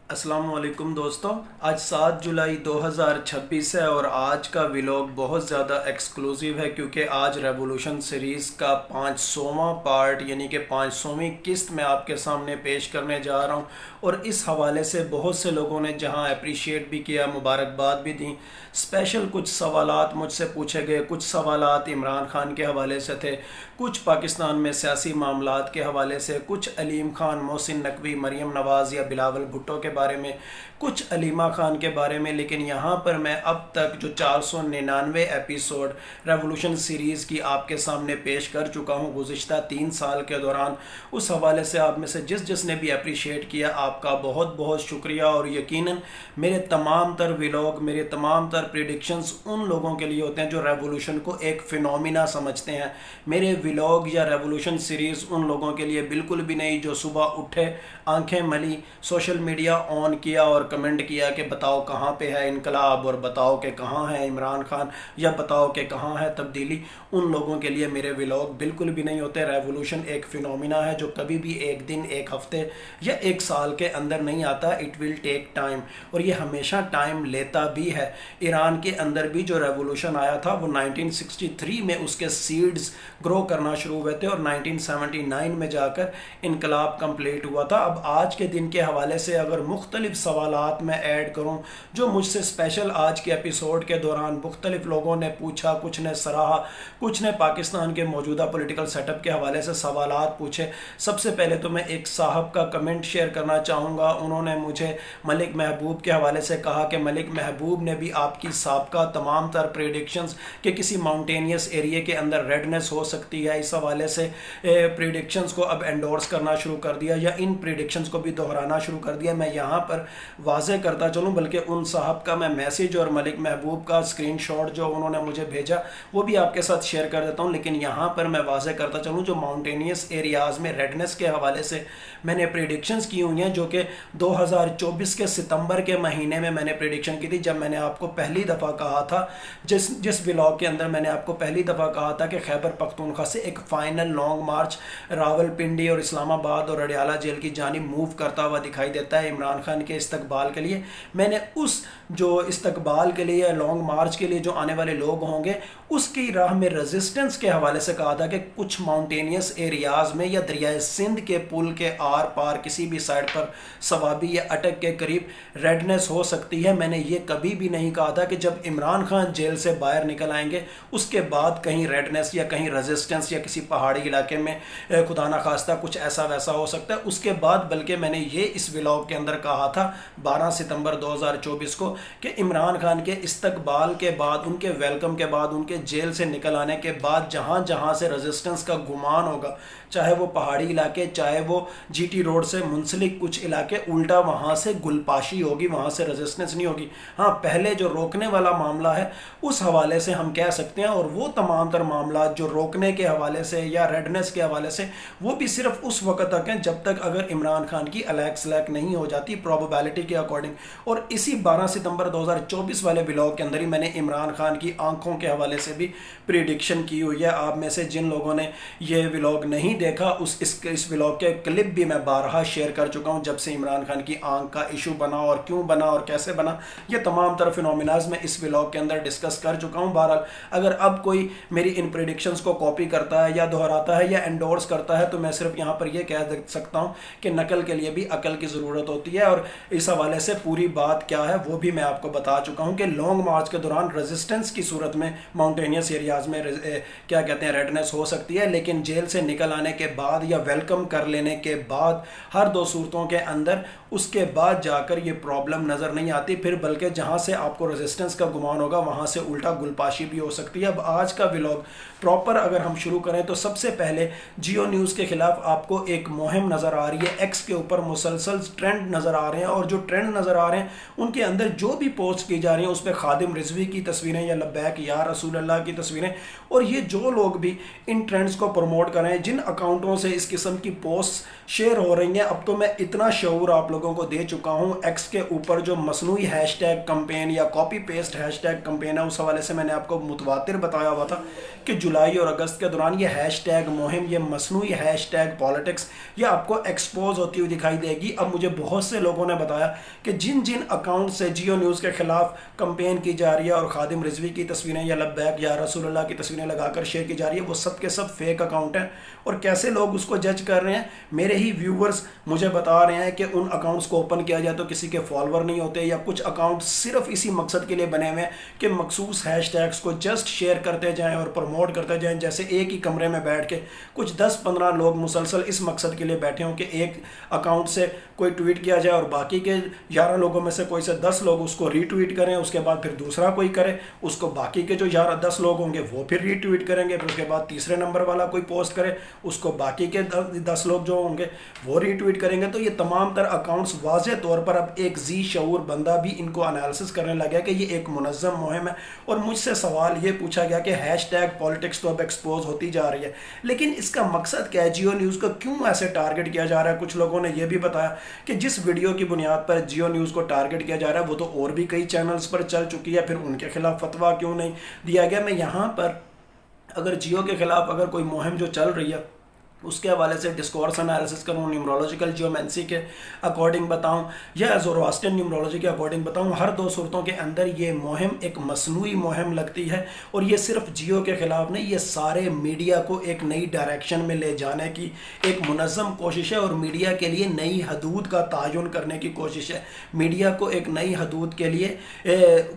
السلام علیکم دوستو، آج 7 جولائی 2026 ہے اور آج کا ویلاگ بہت زیادہ ایکسکلوزیو ہے کیونکہ آج ریولوشن سیریز کا 500واں پارٹ یعنی کہ 500ویں قسط میں آپ کے سامنے پیش کرنے جا رہا ہوں۔ اور اس حوالے سے بہت سے لوگوں نے جہاں اپریشیٹ بھی کیا، مبارکباد بھی دیں، اسپیشل کچھ سوالات مجھ سے پوچھے گئے، کچھ سوالات عمران خان کے حوالے سے تھے، کچھ پاکستان میں سیاسی معاملات کے حوالے سے، کچھ علیم خان، محسن نقوی، مریم نواز یا بلاول بھٹو کے بارے میں، کچھ علیمہ خان کے بارے میں۔ لیکن یہاں پر میں اب تک جو 499 ایپیسوڈ ریولوشن سیریز کی آپ کے سامنے پیش کر چکا ہوں گزشتہ 3 سال کے دوران، اس حوالے سے آپ میں سے جس نے بھی اپریشیٹ کیا، آپ کا بہت بہت شکریہ۔ اور یقیناً میرے تمام تر ویلاگ، میرے تمام تر پریڈکشنز ان لوگوں کے لیے ہوتے ہیں جو ریولوشن کو ایک فینومینا سمجھتے ہیں۔ میرے ویلاگ یا ریولوشن سیریز ان لوگوں کے لیے بالکل بھی نہیں جو صبح اٹھے، آنکھیں ملی، سوشل میڈیا آن کیا اور کمنٹ کیا کہ بتاؤ کہاں پہ ہے انقلاب، اور بتاؤ کہ کہاں ہے عمران خان، یا بتاؤ کہ کہاں ہے تبدیلی۔ ان لوگوں کے لیے میرے ویلاگ بالکل بھی نہیں ہوتے۔ ریولوشن ایک فینومینا ہے جو کبھی بھی ایک دن، ایک ہفتے یا ایک سال کے اندر نہیں آتا۔ اٹ ول ٹیک ٹائم، اور یہ ہمیشہ ٹائم لیتا بھی ہے۔ ایران کے اندر بھی جو ریولوشن آیا تھا وہ 1963 میں اس کے سیڈز گرو کرنا شروع ہوئے تھے اور 1979 میں جا کر انقلاب کمپلیٹ ہوا تھا۔ اب آج کے دن کے حوالے سے اگر مختلف سوالات میں ایڈ کروں جو مجھ سے اسپیشل آج کے ایپیسوڈ کے دوران مختلف لوگوں نے پوچھا، کچھ نے سراہا، کچھ نے پاکستان کے موجودہ پولیٹیکل سیٹ اپ کے حوالے سے سوالات پوچھے۔ سب سے پہلے تو میں ایک صاحب کا کمنٹ شیئر کرنا چاہوں گا۔ انہوں نے مجھے ملک محبوب کے حوالے سے کہا کہ ملک محبوب نے بھی آپ کی سابقہ تمام تر پریڈکشنز کہ کسی ماؤنٹینیس ایریے کے اندر ریڈنس ہو سکتی ہے، اس حوالے سے پریڈکشنز کو اب انڈورس کرنا شروع کر دیا یا ان پریڈکشنز کو بھی دہرانا شروع کر دیا۔ میں یہاں پر واضح کرتا چلوں، بلکہ ان صاحب کا میں میسیج اور ملک محبوب کا اسکرین شاٹ جو انہوں نے مجھے بھیجا وہ بھی آپ کے ساتھ شیئر کر دیتا ہوں۔ لیکن یہاں پر میں واضح کرتا چلوں جو ماؤنٹینیس ایریاز میں ریڈنس کے حوالے سے میں نے پریڈکشنز کی ہوئی ہیں، جو کہ 2024 کے ستمبر کے مہینے میں نے پریڈکشن کی تھی، جب میں نے آپ کو پہلی دفعہ کہا تھا، جس ولاگ کے اندر میں نے آپ کو پہلی دفعہ کہا تھا کہ خیبر پختونخوا سے ایک final long march Rawal Pindi اور اسلام آباد اور اڈیالہ جیل کی جانب موو کرتا ہوا دکھائی دیتا ہے عمران خان کے استقبال کے لیے۔ میں نے اس جو استقبال کے لیے، لانگ مارچ کے لیے جو آنے والے لوگ ہوں گے، اس کی راہ میں ریزسٹنس کے حوالے سے کہا تھا کہ کچھ ماؤنٹینیس ایریاز میں یا دریائے سندھ کے پل کے آر پار کسی بھی سائڈ پر صوابی یا اٹک کے قریب ریڈنس ہو سکتی ہے۔ میں نے یہ کبھی بھی نہیں کہا تھا کہ جب عمران خان جیل سے باہر نکل آئیں گے اس کے بعد کہیں ریڈنس یا کہیں ریزسٹنس یا کسی پہاڑی علاقے میں خدا نخواستہ کچھ ایسا ویسا ہو سکتا ہے اس کے بعد، بلکہ میں نے یہ اس ولاگ کے اندر کہا تھا 12 ستمبر 2024 کو کہ عمران خان کے استقبال کے بعد، ان کے ویلکم کے بعد، ان کے جیل سے نکل آنے کے بعد جہاں جہاں سے ریزسٹنس کا گمان ہوگا، چاہے وہ پہاڑی علاقے، چاہے وہ جی ٹی روڈ سے منسلک کچھ علاقے، الٹا وہاں سے گلپاشی ہوگی، وہاں سے ریزسٹنس نہیں ہوگی۔ ہاں، پہلے جو روکنے والا معاملہ ہے اس حوالے سے ہم کہہ سکتے ہیں، اور وہ تمام تر معاملات جو روکنے کے حوالے سے یا ریڈنس کے حوالے سے، وہ بھی صرف اس وقت تک ہیں جب تک اگر عمران خان کی الیک سلیک نہیں ہو جاتی پروبیبلٹی کے اکارڈنگ۔ اور اسی 12 ستمبر 2024 والے ولاگ کے اندر ہی میں نے عمران خان کی آنکھوں کے حوالے سے بھی پریڈکشن کی ہوئی ہے۔ آپ میں سے جن لوگوں نے یہ ولاگ نہیں دیکھا، اس ولاگ کے کلپ بھی میں بارہا شیئر کر چکا ہوں، جب سے عمران خان کی آنکھ کا ایشو بنا اور کیوں بنا اور کیسے بنا، یہ تمام تر فینومیناز میں اس ولاگ کے اندر ڈسکس کر چکا ہوں۔ بہرحال اگر اب کوئی میری ان پریڈکشنز کو کاپی کرتا ہے یا دہراتا ہے یا انڈورس کرتا ہے تو میں صرف یہاں پر یہ کہہ سکتا ہوں کہ نقل کے لیے بھی عقل کی ضرورت ہوتی ہے، اور اس حوالے سے پوری بات کیا ہے وہ بھی میں آپ کو بتا چکا ہوں کہ لانگ مارچ کے دوران ریزسٹنس کی صورت میں ماؤنٹینیس ایریاز میں کیا کہتے ہیں ریڈنس ہو سکتی ہے، لیکن جیل سے نکل آنے کے بعد یا ویلکم کر لینے کے بعد ہر دو صورتوں کے اندر اس کے بعد جا کر یہ پرابلم نظر نہیں آتی پھر، بلکہ جہاں سے آپ کو ریزسٹنس کا گمان ہوگا وہاں سے الٹا گلپاشی بھی ہو سکتی ہے۔ اب آج کا ولاگ پراپر اگر ہم شروع کریں تو سب سے پہلے جیو نیوز کے خلاف آپ کو ایک مہم نظر آ رہی ہے، ایکس کے اوپر مسلسل ٹرینڈ نظر آ رہے ہیں، اور جو ٹرینڈ نظر آ رہے ہیں ان کے اندر جو بھی پوسٹ کی جا رہی ہیں اس پہ خادم رضوی کی تصویریں یا لبیک یا رسول اللہ کی تصویریں، اور یہ جو لوگ بھی ان ٹرینڈز کو پروموٹ کر رہے ہیں، جن اکاؤنٹوں سے اس قسم کی پوسٹ شیئر ہو رہی ہیں، اب تو میں اتنا شعور آپ لوگوں کو دے چکا ہوں۔ ایکس کے اوپر جو مصنوعی ہیش ٹیگ کمپین یا copy paste hash tag campaign ہے، اس حوالے سے میں نے آپ کو متواتر بتایا ہوا تھا کہ جولائی اور اگست کے دوران یہ ہیش ٹیگ مہم، یہ مصنوعی ہیش ٹیگ پالیٹکس، یہ آپ کو ایکسپوز ہوتی ہوئی دکھائی دے گی۔ اب مجھے بہت سے لوگوں نے بتایا کہ جن جن اکاؤنٹ سے جیو نیوز کے خلاف کمپین کی جا رہی ہے اور خادم رضوی کی تصویریں یا لبیک یا رسول اللہ کی تصویریں لگا کر شیئر کی جا رہی ہے، وہ سب کے سب فیک اکاؤنٹ ہیں، اور کیسے لوگ اس کو جج کر رہے ہیں، میرے ہی ویورز مجھے بتا رہے ہیں کہ ان اکاؤنٹس کو اوپن کیا جائے تو کسی کے فالوور نہیں ہوتے، یا کچھ اکاؤنٹ صرف اسی مقصد کے لیے بنے ہوئے ہیں کہ مخصوص ہیش ٹیگس کو جسٹ شیئر کرتے جائیں اور پروموٹ کرتے جائیں، جیسے ایک ہی کمرے میں بیٹھ کے کچھ 10-15 لوگ مسلسل اس مقصد کے لیے بیٹھے ہوں کہ ایک اکاؤنٹ سے کوئی ٹویٹ کیا جائے اور باقی کے 11 لوگوں میں سے کوئی سے 10 لوگ اس کو ری ٹویٹ کریں، اس کے بعد پھر دوسرا کوئی کرے، اس کو باقی کے جو 10 لوگ ہوں گے وہ پھر ری ٹویٹ کریں گے، پھر اس کے بعد تیسرے نمبر والا کوئی پوسٹ کرے، اس کو باقی کے 10 لوگ جو ہوں گے وہ ری ٹویٹ کریں گے۔ تو یہ تمام تر اکاؤنٹس واضح طور پر اب ایک ذی شعور بندہ بھی ان کو انالیسس کرنے لگا کہ یہ ایک منظم مہم ہے، اور مجھ سے سوال یہ پوچھا گیا کہ ہیش ٹیگ پالیٹکس تو اب ایکسپوز ہوتی جا رہی ہے، لیکن اس کا مقصد کیا ہے؟ جیو نیوز کو کیوں ایسے ٹارگٹ کیا جا رہا ہے؟ کچھ لوگوں نے یہ بھی بتایا کہ جس ویڈیو کی بنیاد پر جیو نیوز کو ٹارگٹ کیا جا رہا ہے وہ تو اور بھی کئی چینلز پر چل چکی ہے، پھر ان کے خلاف فتویٰ کیوں نہیں دیا گیا؟ میں یہاں پر اگر جیو کے خلاف اگر کوئی مہم جو چل رہی ہے اس کے حوالے سے ڈسکورس انالیسس کروں، نیومرولوجیکل جیومینسی کے اکارڈنگ بتاؤں یا زورواسٹرن نیومرولوجی کے اکارڈنگ بتاؤں، ہر دو صورتوں کے اندر یہ مہم ایک مصنوعی مہم لگتی ہے، اور یہ صرف جیو کے خلاف نہیں، یہ سارے میڈیا کو ایک نئی ڈائریکشن میں لے جانے کی ایک منظم کوشش ہے، اور میڈیا کے لیے نئی حدود کا تعین کرنے کی کوشش ہے، میڈیا کو ایک نئی حدود کے لیے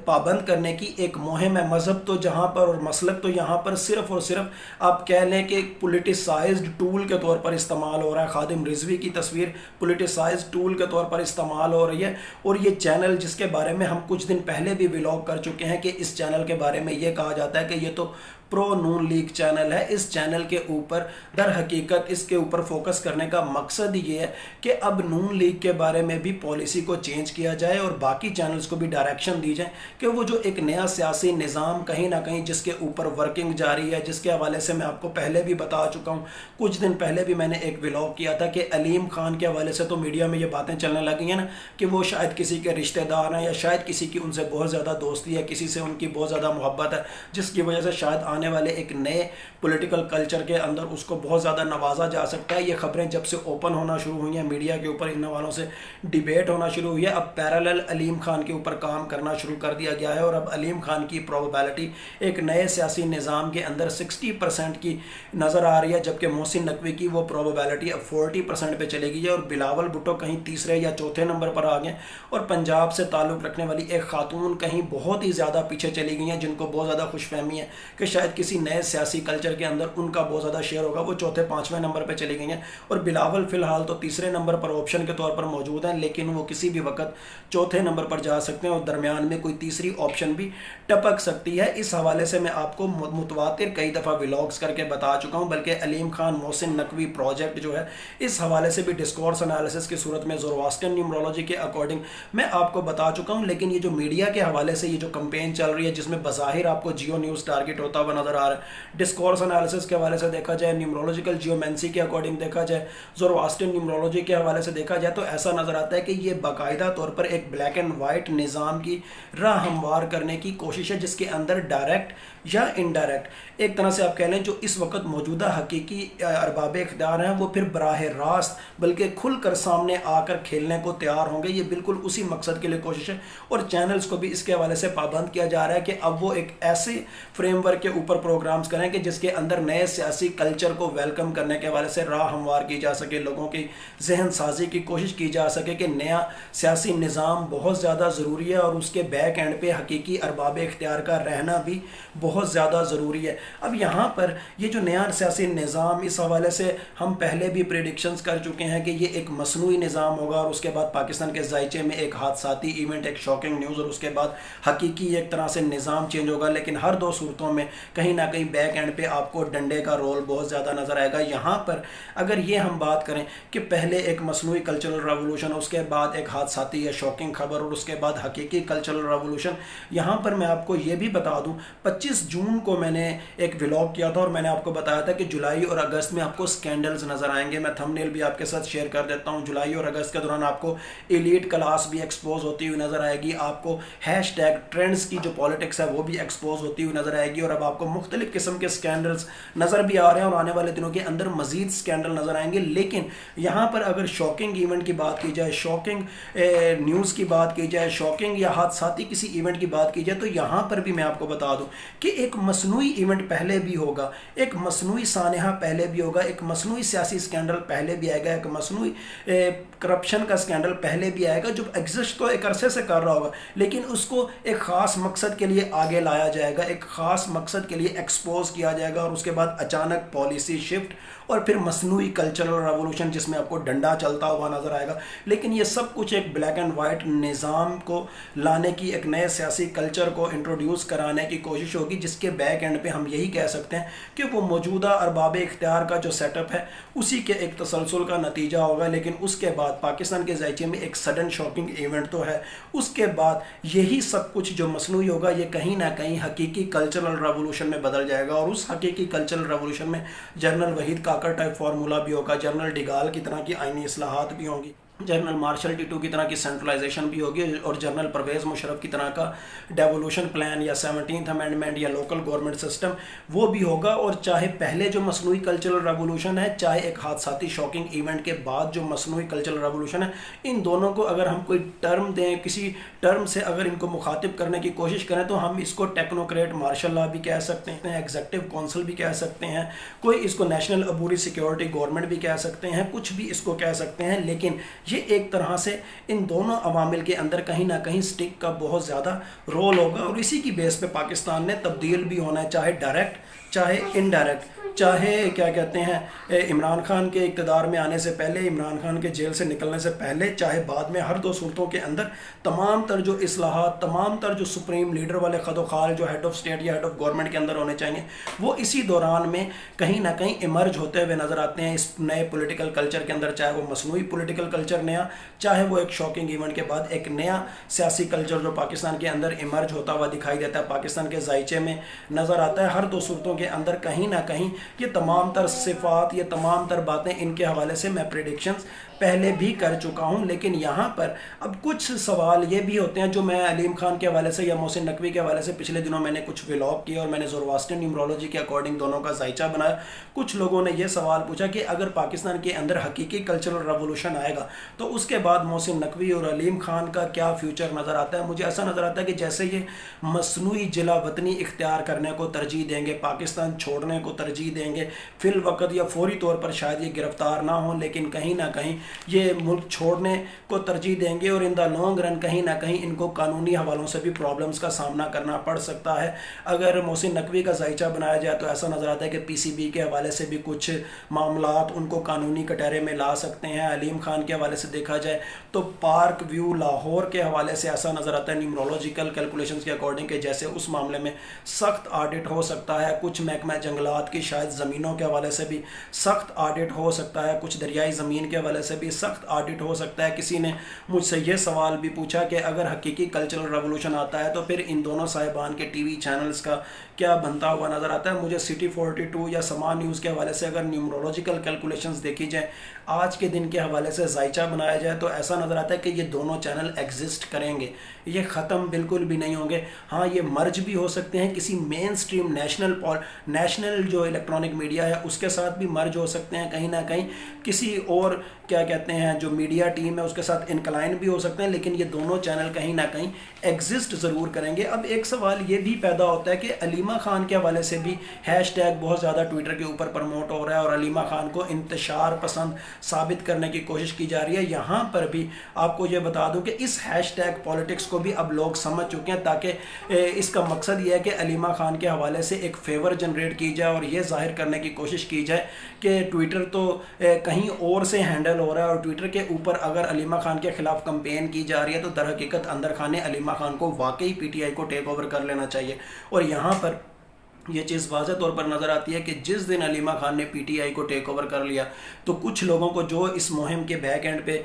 پابند کرنے کی ایک مہم ہے۔ مذہب تو جہاں پر اور مسلک تو یہاں پر صرف اور صرف آپ کہہ لیں کہ ایک پولیٹیسائزڈ ٹول کے طور پر استعمال ہو رہا ہے، خادم رضوی کی تصویر پولیٹیسائزڈ ٹول کے طور پر استعمال ہو رہی ہے، اور یہ چینل جس کے بارے میں ہم کچھ دن پہلے بھی ولاگ کر چکے ہیں کہ اس چینل کے بارے میں یہ کہا جاتا ہے کہ یہ تو پرو نون لیگ چینل ہے، اس چینل کے اوپر در حقیقت اس کے اوپر فوکس کرنے کا مقصد یہ ہے کہ اب نون لیگ کے بارے میں بھی پالیسی کو چینج کیا جائے اور باقی چینلز کو بھی ڈائریکشن دی جائے کہ وہ جو ایک نیا سیاسی نظام کہیں نہ کہیں جس کے اوپر ورکنگ جاری ہے، جس کے حوالے سے میں آپ کو پہلے بھی بتا چکا ہوں، کچھ دن پہلے بھی میں نے ایک ولاگ کیا تھا کہ علیم خان کے حوالے سے تو میڈیا میں یہ باتیں چلنے لگی ہیں نا کہ وہ شاید کسی کے رشتہ دار ہیں، یا شاید کسی کی ان سے بہت زیادہ دوستی ہے، کسی سے ان کی بہت زیادہ محبت ہے، جس کی وجہ سے شاید آنے والے ایک نئے پولیٹیکل کلچر کے اندر اس کو بہت زیادہ نوازا جا سکتا ہے۔ یہ خبریں جب سے اوپن ہونا شروع ہوئی ہیں میڈیا کے اوپر، ان حوالوں سے ڈیبیٹ ہونا شروع ہوئی ہے، اب پیرالل علیم خان کے اوپر کام کرنا شروع کر دیا گیا ہے، اور اب علیم خان کی پروبیبلٹی ایک نئے سیاسی نظام کے اندر 60% کی نظر آ رہی ہے، جبکہ محسن نقوی کی وہ پروبیبلٹی اب 40% پہ چلے گئی ہے، اور بلاول بھٹو کہیں تیسرے یا چوتھے نمبر پر آ گئے، اور پنجاب سے تعلق رکھنے والی ایک خاتون کہیں بہت ہی زیادہ پیچھے چلی گئی ہیں، جن کو بہت زیادہ خوش فہمی ہے کہ شاید کسی نئے سیاسی کلچر کے اندر ان کا بہت زیادہ شیئر ہوگا، وہ چوتھے 5ویں نمبر پہ چلی گئی ہیں، اور بلاول فی الحال تو تیسرے نمبر پر آپشن کے طور پر موجود ہیں، لیکن وہ کسی بھی وقت چوتھے نمبر پر جا سکتے ہیں، اور درمیان میں کوئی تیسری آپشن بھی ٹپک سکتی ہے۔ اس حوالے سے میں آپ کو متواتر کئی دفعہ ولاگز کر کے بتا چکا ہوں، بلکہ علیم خان محسن نقوی پروجیکٹ جو ہے اس حوالے سے بھی ڈسکورس انالیسس کی صورت میں زورواسٹرن نیومرولوجی کے اکارڈنگ میں آپ کو بتا چکا ہوں، لیکن یہ جو میڈیا کے حوالے سے یہ جو کمپین چل رہی ہے جس میں بظاہر آپ کو جیو نیوز ٹارگٹ ہوتا ہوا نظر آ رہا ہے، ڈسکورس انالیسس کے حوالے سے دیکھا جائے، نیومرولوجیکل جیومینسی کے اکارڈنگ دیکھا جائے، زورواسٹرن نیومرولوجی کے حوالے سے دیکھا جائے، تو ایسا نظر آتا ہے کہ یہ باقاعدہ طور پر ایک بلیک اینڈ وائٹ نظام کی راہ ہموار کرنے کی کوشش ہے، جس کے اندر ڈائریکٹ یا انڈائریکٹ ایک طرح سے آپ کہہ لیں جو اس وقت موجودہ حقیقی ارباب اختیار ہیں وہ پھر براہ راست بلکہ کھل کر سامنے آ کر کھیلنے کو تیار ہوں گے۔ یہ بالکل اسی مقصد کے لیے کوشش ہے، اور چینلز کو بھی اس کے حوالے سے پابند کیا جا رہا ہے کہ اب وہ ایک ایسے فریم ورک کے اوپر پروگرامز کریں کہ جس کے اندر نئے سیاسی کلچر کو ویلکم کرنے کے حوالے سے راہ ہموار کی جا سکے، لوگوں کی ذہن سازی کی کوشش کی جا سکے کہ نیا سیاسی نظام بہت زیادہ ضروری ہے، اور اس کے بیک اینڈ پہ حقیقی ارباب اختیار کا رہنا بھی بہت زیادہ ضروری ہے۔ اب یہاں پر یہ جو نیا سیاسی نظام، اس حوالے سے ہم پہلے بھی پریڈکشنز کر چکے ہیں کہ یہ ایک مصنوعی نظام ہوگا، اور اس کے بعد پاکستان کے ذائچے میں ایک حادثاتی ایونٹ، ایک شاکنگ نیوز، اور اس کے بعد حقیقی ایک طرح سے نظام چینج ہوگا، لیکن ہر دو صورتوں میں کہیں نہ کہیں بیک اینڈ پہ آپ کو ڈنڈے کا رول بہت زیادہ نظر آئے گا۔ یہاں پر اگر یہ ہم بات کریں کہ پہلے ایک مصنوعی کلچرل ریولوشن، اس کے بعد ایک حادثاتی یا شاکنگ خبر، اور اس کے بعد حقیقی کلچرل ریولوشن، یہاں پر میں آپ کو یہ بھی بتا دوں 25 جون کو میں نے ایک ولاگ کیا تھا، اور میں نے آپ کو بتایا تھا کہ جولائی اور اگست میں آپ کو سکینڈلز نظر آئیں گے۔ میں تھمبنیل بھی آپ کے ساتھ شیئر کر دیتا ہوں۔ جولائی اور اگست کے دوران آپ کو ایلیٹ کلاس بھی ایکسپوز ہوتی ہوئی نظر آئے گی، آپ کو ہیش ٹیگ ٹرینڈز کی جو پالیٹکس ہے وہ بھی ایکسپوز ہوتی ہوئی نظر آئے گی، اور اب آپ آپ کو مختلف قسم کے سکینڈلز نظر بھی آ رہے ہیں اور آنے والے دنوں کے اندر مزید سکینڈل نظر آئیں گے. لیکن یہاں پر اگر شاکنگ ایونٹ کی بات کی جائے, شاکنگ نیوز کی بات کی جائے, شاکنگ یا حادثاتی کسی ایونٹ کی بات کی جائے, تو یہاں پر بھی میں آپ کو بتا دوں کہ ایک مصنوعی ایونٹ پہلے بھی ہوگا, ایک مصنوعی سانحہ پہلے بھی ہوگا, ایک مصنوعی سیاسی سکینڈل پہلے بھی آئے گا, ایک مصنوعی کرپشن کا سکینڈل پہلے بھی آئے گا جو ایگزسٹ تو ایک عرصے سے کر رہا ہوگا, لیکن اس کو ایک خاص مقصد کے لیے آگے لایا جائے گا, ایک خاص مقصد کے لیے ایکسپوز کیا جائے گا, اور اس کے بعد اچانک پالیسی شفٹ اور پھر مصنوعی کلچرل ریولوشن جس میں آپ کو ڈنڈا چلتا ہوا نظر آئے گا. لیکن یہ سب کچھ ایک بلیک اینڈ وائٹ نظام کو لانے کی, ایک نئے سیاسی کلچر کو انٹروڈیوس کرانے کی کوشش ہوگی, جس کے بیک اینڈ پہ ہم یہی کہہ سکتے ہیں کہ وہ موجودہ ارباب اختیار کا جو سیٹ اپ ہے اسی کے ایک تسلسل کا نتیجہ ہوگا. لیکن اس کے بعد پاکستان کے ذائچے میں ایک سڈن شاکنگ ایونٹ تو ہے, اس کے بعد یہی سب کچھ جو مصنوعی ہوگا یہ کہیں نہ کہیں حقیقی کلچرل ریولوشن میں بدل جائے گا, اور اس حقیقی کلچرل ریولوشن میں general Waheed Kakar type formula بھی ہوگا, جنرل ڈیگال کی طرح کی آئینی اصلاحات بھی ہوں گی, جنرل مارشل ٹیٹو کی طرح کی سینٹرلائزیشن بھی ہوگی, اور جنرل پرویز مشرف کی طرح کا ڈیولوشن پلان یا 17th امینڈمنٹ یا لوکل گورنمنٹ سسٹم وہ بھی ہوگا. اور چاہے پہلے جو مصنوعی کلچرل ریولوشن ہے, چاہے ایک حادثاتی شاکنگ ایونٹ کے بعد جو مصنوعی کلچرل ریولوشن ہے, ان دونوں کو اگر ہم کوئی ٹرم دیں, کسی ٹرم سے اگر ان کو مخاطب کرنے کی کوشش کریں تو ہم اس کو ٹیکنوکریٹ مارشل لا بھی کہہ سکتے ہیں, ایگزیکٹو کونسل بھی کہہ سکتے ہیں, کوئی اس کو نیشنل عبوری سیکیورٹی گورنمنٹ بھی کہہ سکتے ہیں, کچھ بھی اس کو کہہ سکتے ہیں. لیکن یہ ایک طرح سے ان دونوں عوامل کے اندر کہیں نہ کہیں سٹک کا بہت زیادہ رول ہوگا, اور اسی کی بیس پہ پاکستان نے تبدیل بھی ہونا ہے, چاہے ڈائریکٹ چاہے انڈائریکٹ, چاہے کیا کہتے ہیں عمران خان کے اقتدار میں آنے سے پہلے, عمران خان کے جیل سے نکلنے سے پہلے, چاہے بعد میں. ہر دو صورتوں کے اندر تمام تر جو اصلاحات, تمام تر جو سپریم لیڈر والے خد و خال جو ہیڈ آف اسٹیٹ یا ہیڈ آف گورنمنٹ کے اندر ہونے چاہیے, وہ اسی دوران میں کہیں نہ کہیں ایمرج ہوتے ہوئے نظر آتے ہیں اس نئے پولیٹیکل کلچر کے اندر, چاہے وہ مصنوعی پولیٹیکل کلچر نیا, چاہے وہ ایک شاکنگ ایونٹ کے بعد ایک نیا سیاسی کلچر جو پاکستان کے اندر ایمرج ہوتا ہوا دکھائی دیتا ہے, پاکستان کے ذائچے میں نظر آتا ہے. ہر دو صورتوں کے اندر کہیں نہ کہیں یہ تمام تر صفات, یہ تمام تر باتیں, ان کے حوالے سے میں پریڈکشنز پہلے بھی کر چکا ہوں. لیکن یہاں پر اب کچھ سوال یہ بھی ہوتے ہیں جو میں علیم خان کے حوالے سے یا محسن نقوی کے حوالے سے پچھلے دنوں میں نے کچھ ولاگ کیا, اور میں نے زوراسٹرین نیومرولوجی کے اکارڈنگ دونوں کا ذائچہ بنایا. کچھ لوگوں نے یہ سوال پوچھا کہ اگر پاکستان کے اندر حقیقی کلچرل ریولوشن آئے گا تو اس کے بعد محسن نقوی اور علیم خان کا کیا فیوچر نظر آتا ہے. مجھے ایسا نظر آتا ہے کہ جیسے یہ مصنوعی جلا وطنی اختیار کرنے کو ترجیح دیں گے, پاکستان چھوڑنے کو ترجیح دیں گے, فی الوقت یا فوری طور پر شاید یہ گرفتار نہ ہوں, لیکن کہیں نہ کہیں یہ ملک چھوڑنے کو ترجیح دیں گے, اور ان دا لانگ رن کہیں نہ کہیں ان کو قانونی حوالوں سے بھی پرابلمز کا سامنا کرنا پڑ سکتا ہے. اگر محسن نقوی کا ذائچہ بنایا جائے تو ایسا نظر آتا ہے کہ پی سی بی کے حوالے سے بھی کچھ معاملات ان کو قانونی کٹہرے میں لا سکتے ہیں. علیم خان کے حوالے سے دیکھا جائے تو پارک ویو لاہور کے حوالے سے ایسا نظر آتا ہے نیومرولوجیکل کیلکولیشنز کے اکارڈنگ کہ جیسے اس معاملے میں سخت آڈٹ ہو سکتا ہے, کچھ محکمہ جنگلات کی شاید زمینوں کے حوالے سے بھی سخت آڈٹ ہو سکتا ہے, کچھ دریائی زمین کے حوالے سے بھی سخت آڈٹ ہو سکتا ہے. کسی نے مجھ سے یہ سوال بھی پوچھا کہ اگر حقیقی کلچرل ریولوشن آتا ہے تو پھر ان دونوں صاحبان کے ٹی وی چینلز کا کیا بنتا ہوا نظر آتا ہے. مجھے سٹی 42 یا سما نیوز کے حوالے سے اگر نیومرولوجیکل کیلکولیشنز دیکھی جائیں, آج کے دن کے حوالے سے ذائچہ بنایا جائے تو ایسا نظر آتا ہے کہ یہ دونوں چینل ایگزسٹ کریں گے, یہ ختم بالکل بھی نہیں ہوں گے. ہاں یہ مرج بھی ہو سکتے ہیں کسی مین سٹریم نیشنل جو الیکٹرانک میڈیا ہے اس کے ساتھ بھی مرج ہو سکتے ہیں, کہیں نہ کہیں کسی اور کیا کہتے ہیں جو میڈیا ٹیم ہے اس کے ساتھ انکلائن بھی ہو سکتے ہیں, لیکن یہ دونوں چینل کہیں نہ کہیں ایگزسٹ ضرور کریں گے. اب ایک سوال یہ بھی پیدا ہوتا ہے کہ علیمہ خان کے حوالے سے بھی ہیش ٹیگ بہت زیادہ ٹویٹر کے اوپر پروموٹ ہو رہا ہے اور علیمہ خان کو انتشار پسند ثابت کرنے کی کوشش کی جا رہی ہے. یہاں پر بھی آپ کو یہ بتا دوں کہ اس ہیش ٹیگ پالیٹکس کو بھی اب لوگ سمجھ چکے ہیں, تاکہ اس کا مقصد یہ ہے کہ علیمہ خان کے حوالے سے ایک فیور جنریٹ کی جائے اور یہ ظاہر کرنے کی کوشش کی جائے کہ ٹویٹر تو کہیں اور سے ہینڈل ہو رہا ہے, اور ٹویٹر کے اوپر اگر علیمہ خان کے خلاف کمپین کی جا رہی ہے تو در حقیقت اندر خان نے علیمہ خان کو واقعی پی ٹی آئی کو ٹیک اوور کر لینا چاہیے. اور یہاں پر یہ چیز واضح طور پر نظر آتی ہے کہ جس دن علیمہ خان نے پی ٹی آئی کو ٹیک اوور کر لیا تو کچھ لوگوں کو جو اس مہم کے بیک اینڈ پہ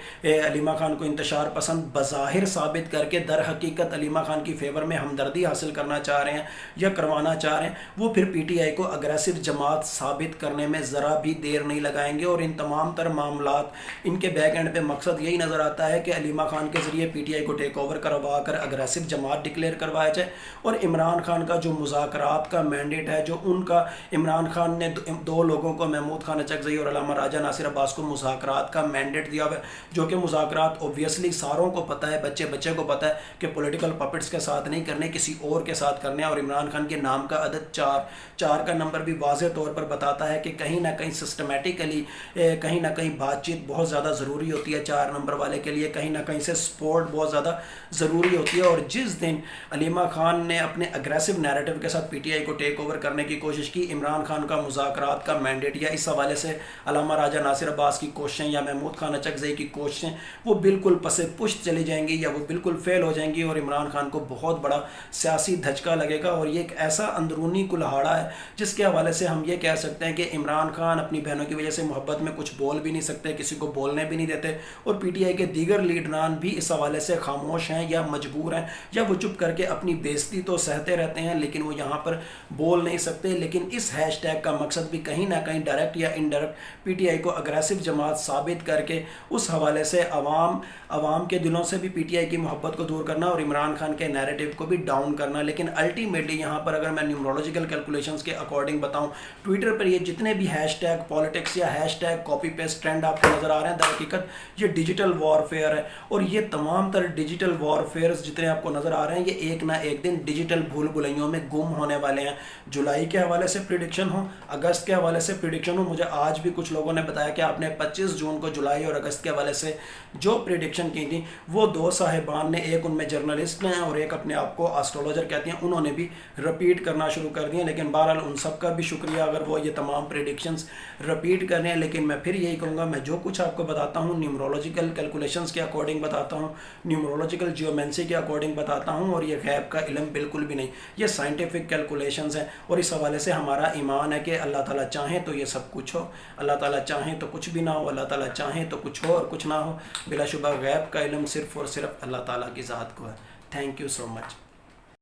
علیمہ خان کو انتشار پسند بظاہر ثابت کر کے در حقیقت علیمہ خان کی فیور میں ہمدردی حاصل کرنا چاہ رہے ہیں یا کروانا چاہ رہے ہیں, وہ پھر پی ٹی آئی کو اگریسو جماعت ثابت کرنے میں ذرا بھی دیر نہیں لگائیں گے. اور ان تمام تر معاملات ان کے بیک اینڈ پہ مقصد یہی نظر آتا ہے کہ علیمہ خان کے ذریعے پی ٹی آئی کو ٹیک اوور کروا کر اگریسو جماعت ڈکلیئر کروایا جائے, اور عمران خان کا جو مذاکرات کا مینڈیٹ مینڈیٹ ہے جو ان کا عمران خان نے دو لوگوں کو محمود خان اچکزئی اور علامہ راجہ ناصر عباس کو مذاکرات کا مینڈیٹ دیا ہوا ہے، جو کہ مذاکرات اوبویسلی ساروں کو پتہ ہے، بچے بچے کو پتہ ہے کہ پولیٹیکل پپٹس کے ساتھ نہیں کرنے، کسی اور کے ساتھ کرنے ہیں، اور عمران خان کے نام کا عدد چار کا نمبر بھی واضح طور پر بتاتا ہے کہ کہیں نہ کہیں سسٹمیٹیکلی کہیں نہ کہیں بات چیت بہت زیادہ ضروری ہوتی ہے 4 نمبر والے کے لیے، کہیں نہ کہیں سے سپورٹ بہت زیادہ ضروری ہوتی ہے۔ اور جس دن علیمہ خان نے اپنے اگریسو نیریٹو کے ساتھ پی ٹی آئی کو ٹیک اوور کرنے کی کوشش کی، عمران خان کا مذاکرات کا مینڈیٹ یا اس حوالے سے علامہ راجہ ناصر عباس کی کوششیں یا محمود خان اچکزئی کی کوششیں وہ بالکل پس پشت چلی جائیں گی یا وہ بالکل فیل ہو جائیں گی، اور عمران خان کو بہت بڑا سیاسی دھچکا لگے گا۔ اور یہ ایک ایسا اندرونی کلہاڑا ہے جس کے حوالے سے ہم یہ کہہ سکتے ہیں کہ عمران خان اپنی بہنوں کی وجہ سے محبت میں کچھ بول بھی نہیں سکتے، کسی کو بولنے بھی نہیں دیتے، اور پی ٹی آئی کے دیگر لیڈران بھی اس حوالے سے خاموش ہیں یا مجبور ہیں یا وہ چپ کر کے اپنی بےزتی تو سہتے رہتے ہیں لیکن وہ یہاں پر بول نہیں سکتے۔ لیکن اس ہیش ٹیگ کا مقصد بھی کہیں نہ کہیں ڈائریکٹ یا انڈائریکٹ پی ٹی آئی کو اگریسو جماعت ثابت کر کے اس حوالے سے عوام کے دلوں سے بھی پی ٹی آئی کی محبت کو دور کرنا اور عمران خان کے نیریٹو کو بھی ڈاؤن کرنا۔ لیکن الٹیمیٹلی یہاں پر اگر میں نیومرولوجیکل کیلکولیشنز کے اکارڈنگ بتاؤں، ٹویٹر پر یہ جتنے بھی ہیش ٹیگ پالیٹکس یا hashtag copy paste trend آپ کو نظر آ رہے ہیں، در حقیقت یہ ڈیجیٹل وارفیئر ہے، اور یہ تمام تر ڈیجیٹل وارفیئرز جتنے آپ کو نظر آ رہے ہیں یہ ایک نہ ایک دن ڈیجیٹل بھول بھلائیوں میں گم ہونے والے ہیں۔ جولائی کے حوالے سے پریڈکشن ہو، اگست کے حوالے سے پریڈکشن ہو، مجھے آج بھی کچھ لوگوں نے بتایا کہ آپ نے 25 جون کو جولائی اور اگست کے حوالے سے جو پریڈکشن کی تھی وہ دو صاحبان نے، ایک ان میں جرنلسٹ ہیں اور ایک اپنے آپ کو آسٹرولوجر کہتے ہیں، انہوں نے بھی رپیٹ کرنا شروع کر دیا۔ لیکن بہرحال ان سب کا بھی شکریہ اگر وہ یہ تمام پریڈکشنز رپیٹ کر رہے ہیں، لیکن میں پھر یہی کہوں گا میں جو کچھ آپ کو بتاتا ہوں نیومرولوجیکل کیلکولیشنز کے اکارڈنگ بتاتا ہوں، نیومرولوجیکل جیومنسی کے اکارڈنگ بتاتا ہوں، اور یہ غیب کا علم بالکل بھی نہیں، یہ سائنٹیفک کیلکولیشنز ہیں۔ اور اس حوالے سے ہمارا ایمان ہے کہ اللہ تعالیٰ چاہیں تو یہ سب کچھ ہو، اللہ تعالیٰ چاہیں تو کچھ بھی نہ ہو، اللہ تعالیٰ چاہیں تو کچھ ہو اور کچھ نہ ہو۔ بلا شبہ غیب کا علم صرف اور صرف اللہ تعالیٰ کی ذات کو ہے۔ Thank you so much.